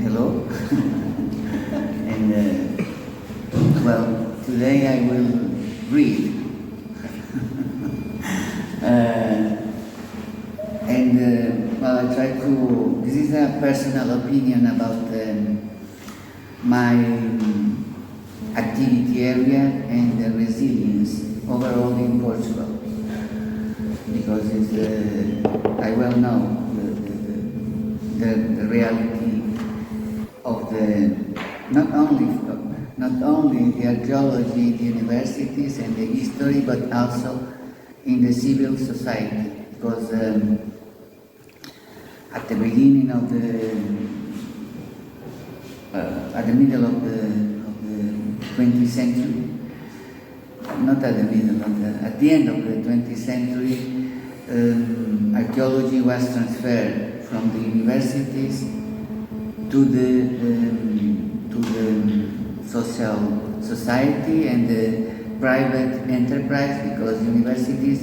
Hello. And well, today I will read. Well, I try to. This is a personal opinion about my activity area and the resilience overall in Portugal, because it's, I well know the reality of the not only the archaeology in the universities and the history, but also in the civil society, because at the beginning of at the middle of the 20th century, not at the middle, at the end of the 20th century, archaeology was transferred from the universities to the social society and the private enterprise, because universities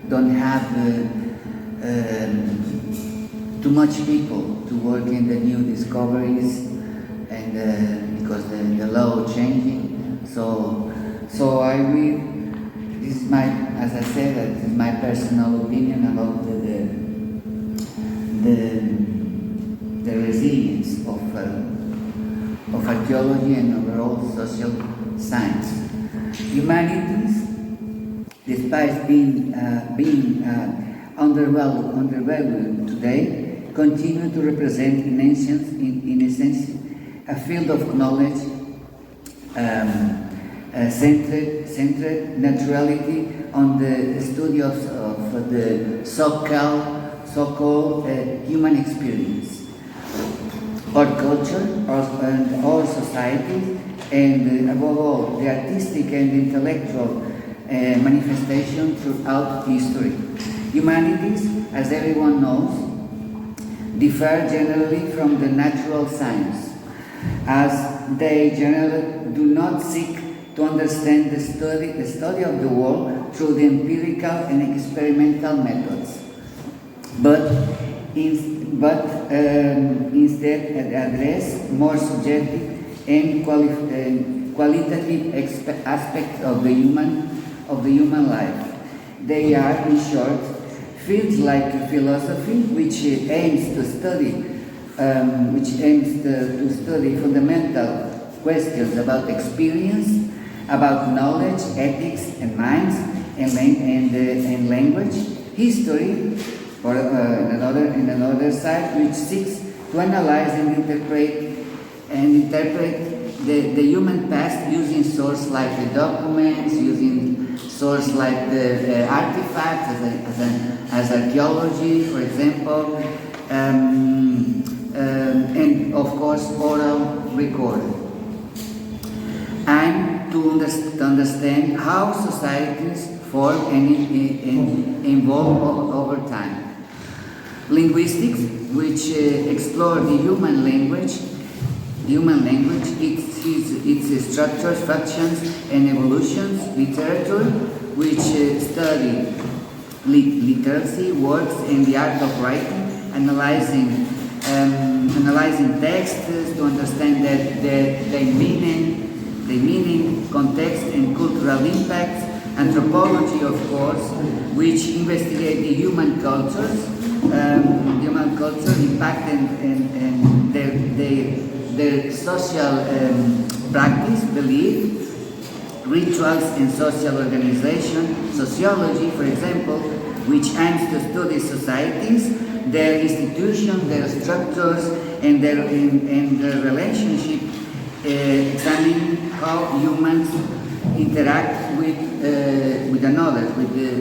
don't have too much people to work in the new discoveries, and because the law changing. So I read. This is my, as I said, this is my personal opinion about the resilience of archaeology and overall social science. Humanities, despite being undervalued today, continue to represent in essence a field of knowledge centered naturality on the study of the so-called human experience, our culture, and our society, and above all, the artistic and intellectual manifestation throughout history. Humanities, as everyone knows, differ generally from the natural science, as they generally do not seek to understand the study of the world through the empirical and experimental methods, but instead address more subjective and qualitative aspects of the human life. They are, in short, fields like philosophy, which aims to study fundamental questions about experience, about knowledge, ethics, and minds, and language. History, or in another side, which seeks to analyze and interpret the human past using sources like the documents, using sources like the artifacts, as archaeology, for example, and of course oral record, and to understand how societies form and evolve over time. Linguistics, which explore the human language, its structures, functions, and evolutions. Literature, which study literacy, words, and the art of writing, analyzing texts to understand their meaning, context, and cultural impacts. Anthropology, of course, which investigate the human culture impact and their social practice, belief, rituals, and social organization. Sociology, for example, which aims to study societies, their institutions, their structures, and their relationship, examining how humans interact with another,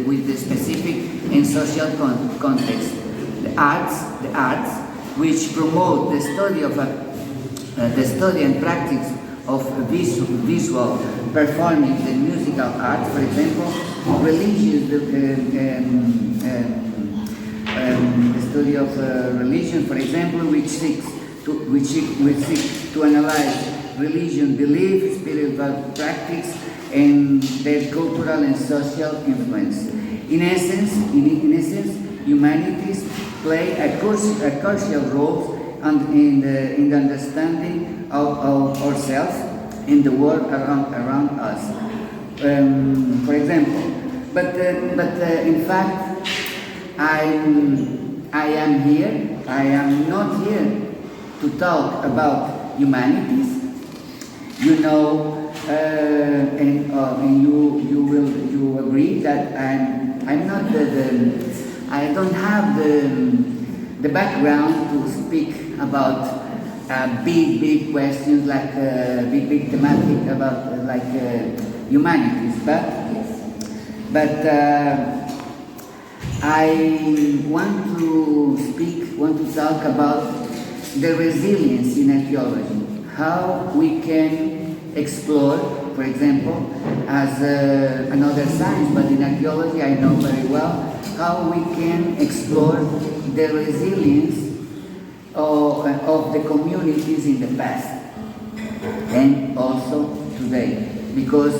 with the specific and social context. The arts, which promote the study and practice of visual performing and musical art, for example, religious, the study of religion, for example, which seeks to analyze religion, belief, spiritual practice, and their cultural and social influence. In essence, humanities play a crucial role in the understanding of ourselves and the world around us. For example, but in fact, I am here. I am not here to talk about humanities. You know, and you agree that I'm not I don't have the background to speak about big questions like big thematic about humanities, but I want to talk about the resilience in archaeology, how we can explore, for example, as another science, but in archaeology I know very well how we can explore the resilience of the communities in the past and also today, because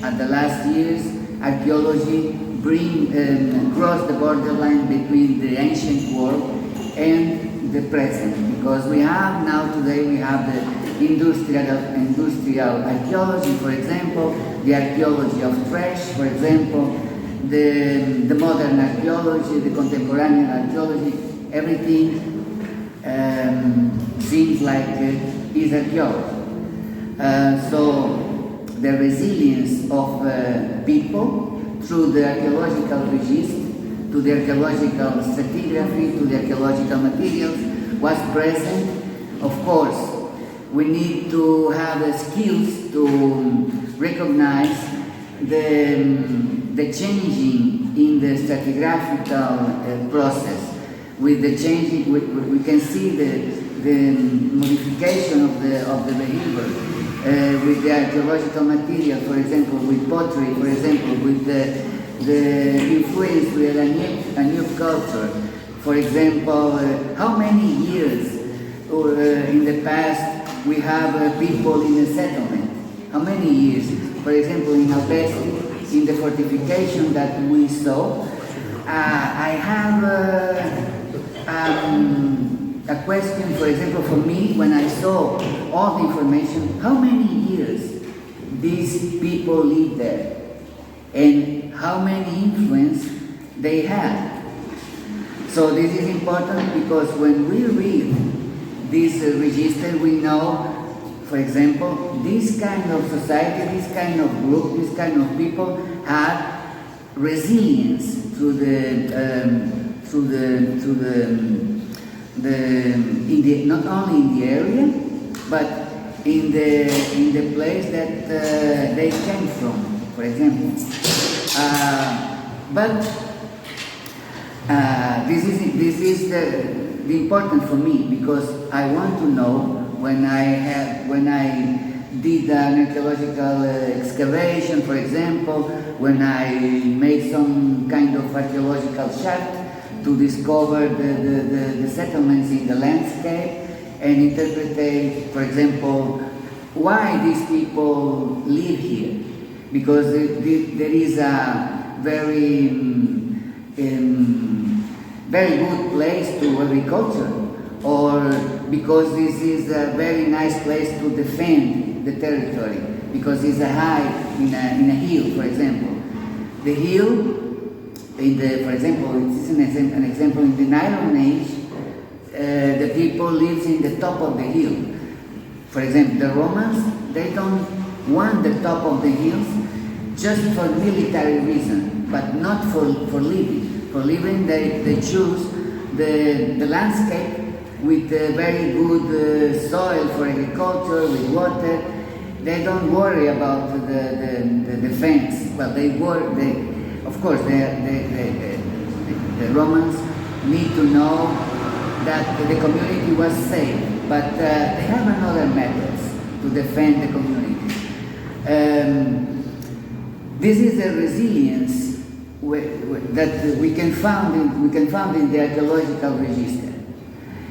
at the last years archaeology crossed the borderline between the ancient world and the present, because we have the industrial archaeology, for example, the archaeology of trash, for example, the modern archaeology, the contemporary archaeology, everything seems like is archaeology. So the resilience of people through the archaeological register, to the archaeological stratigraphy, to the archaeological materials was present. Of course, we need to have the skills to recognize the changing in the stratigraphical process. With the changing, we can see the modification of the behavior. With the archaeological material, for example, with pottery, for example, with the influence with a new culture. For example, how many years in the past we have people in a settlement? How many years? For example, in Albesi, in the fortification that we saw, I have a question, for example, for me, when I saw all the information, how many years these people lived there and how many influence they had. So this is important because when we read this register, we know, for example, this kind of society, this kind of group, this kind of people had resilience through not only in the area, but in the place that they came from, for example. But this is the important for me, because I want to know when I did an archaeological excavation, for example, when I made some kind of archaeological shaft to discover the settlements in the landscape and interpret, for example, why these people live here. Because there is a very good place to agriculture, or because this is a very nice place to defend the territory, because it's a high in a hill, for example. The hill, for example, this is an example in the Iron Age, the people lives in the top of the hill. For example, the Romans, they don't want the top of the hills just for military reason, but not for living. For living, they choose the landscape with very good soil for agriculture, with water. They don't worry about the defense. Well, of course, the Romans need to know that the community was safe, but they have another methods to defend the community. This is a resilience that we can find in the archaeological register,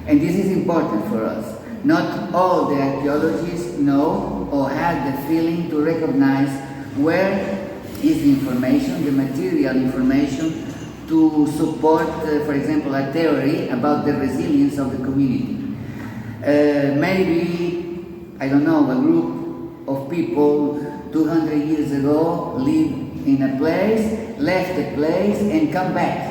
and this is important for us Not all the archaeologists know or have the feeling to recognize where is the information, the material information to support, for example, a theory about the resilience of the community. Maybe, I don't know, a group of people 200 years ago lived in a place, left the place and come back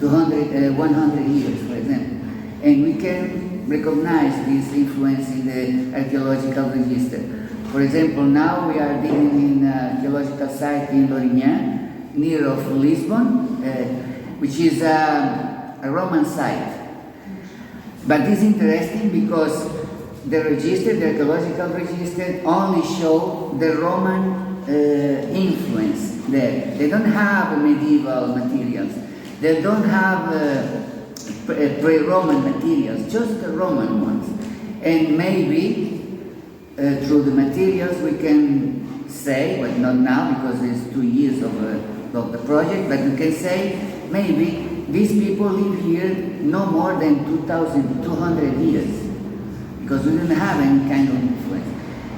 100 years, for example. And we can recognize this influence in the archaeological register. For example, now we are digging in an archaeological site in Lourinhã, near of Lisbon, which is a Roman site. But this is interesting because the register, the archaeological register, only show the Roman influence there. They don't have medieval materials. They don't have pre-Roman materials, just the Roman ones. And maybe through the materials we can say, but not now because it's 2 years of the project, but we can say maybe these people live here no more than 2,200 years because we don't have any kind of influence.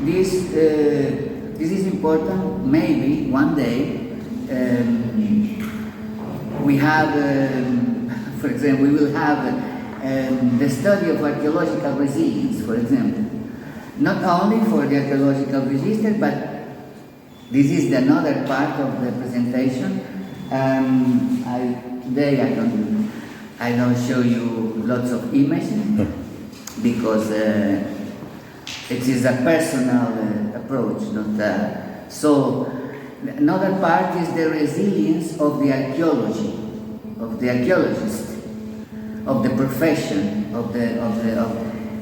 This is important. Maybe one day we have, for example, we will have the study of archaeological resilience, for example. Not only for the archaeological register, but this is another part of the presentation. Today I don't show you lots of images because it is a personal approach. So another part is the resilience of the archaeology, of the archaeologist, of the profession,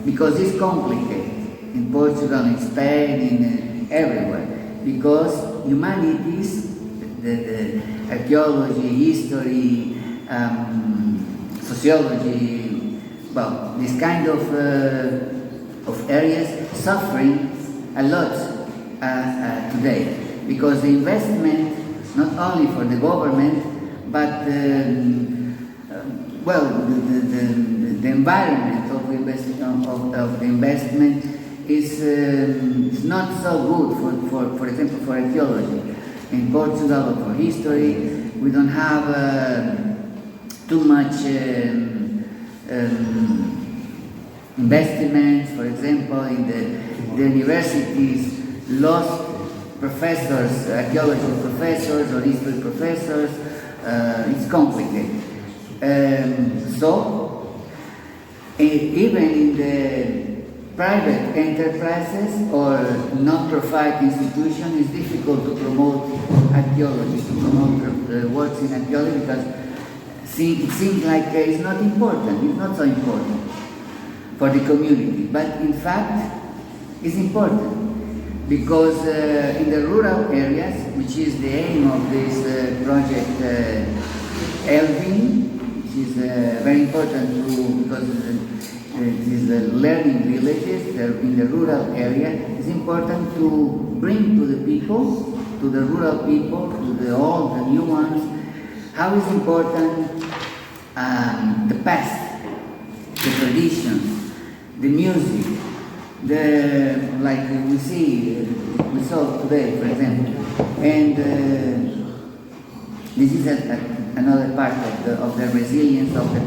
because it's complicated in Portugal, in Spain, in everywhere, because humanities, the archaeology, history, sociology, well, this kind of areas suffering a lot today, because the investment, not only for the government, but the environment of the investment is not so good for example, for archaeology. In Portugal, or for history, we don't have too much investments. For example, in the universities lost professors, archaeology professors or history professors. It's complicated. So, even in the private enterprises or non-profit institutions, it's difficult to promote archaeology, to promote works in archaeology, because it seems like it's not important, it's not so important for the community. But in fact, it's important because in the rural areas, which is the aim of this project Elvin, which is very important because it is the learning villages in the rural area. It's important to bring to the people, to the rural people, to the old, the new ones, how is important the past, the traditions, the music, like we saw today, for example. And this is another part of the resilience of the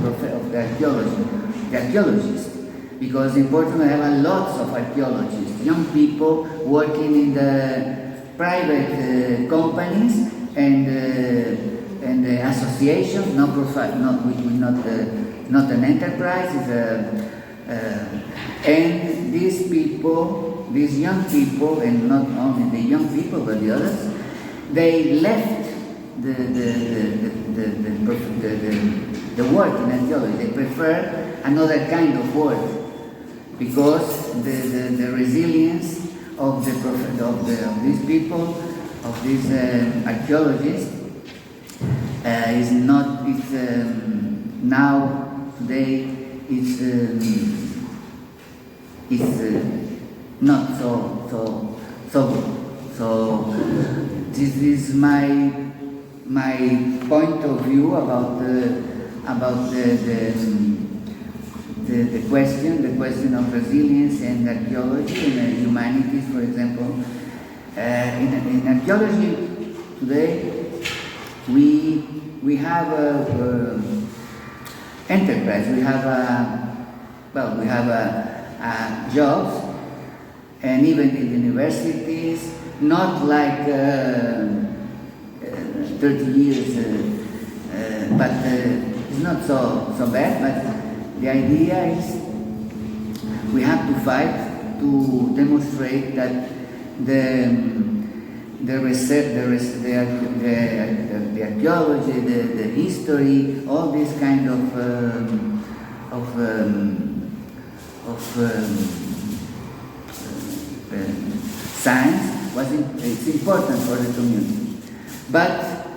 archaeologists, because in Portugal we have lots of archaeologists, young people working in the private companies and associations, not an enterprise. And these people, these young people, and not only the young people but the others, they left the work in archaeology. They prefer another kind of work because the resilience of these people, of these archaeologists, is not. It's now today. It's not so good. So this is my point of view about the the question of resilience and archaeology and humanities, for example. In archaeology today, we have a enterprise. We have jobs, and even in universities, not like 30 years, but it's not so bad. But the idea is we have to fight to demonstrate that the archaeology, the history, all this kind of science it's important for the community. But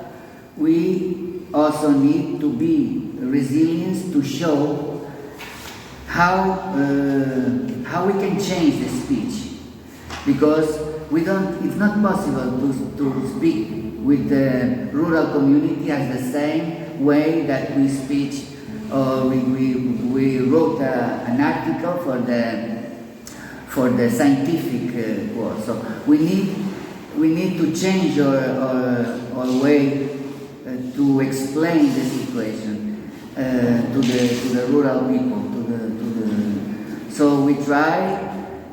we also need to be resilient to show how we can change the speech, because it's not possible to speak with the rural community as the same way that we speak, or we wrote an article for the scientific world. So we need to change our way to explain the situation to the rural people. So we try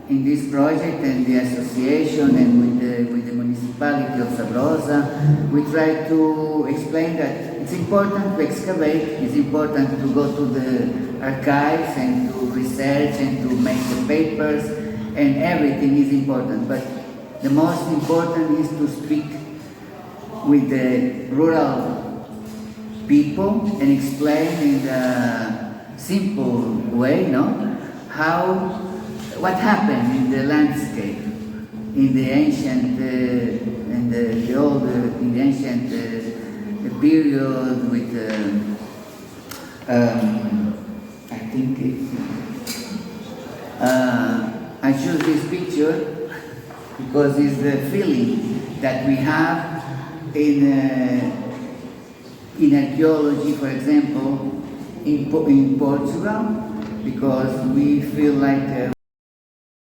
in this project and the association and with the municipality of Sabrosa, we try to explain that it's important to excavate, it's important to go to the archives and to research and to make the papers, and everything is important. But the most important is to speak with the rural people and explain in a simple way, what happened in the landscape in the ancient period with I think I choose this picture because it's the feeling that we have in archaeology, for example, in Portugal, because we feel like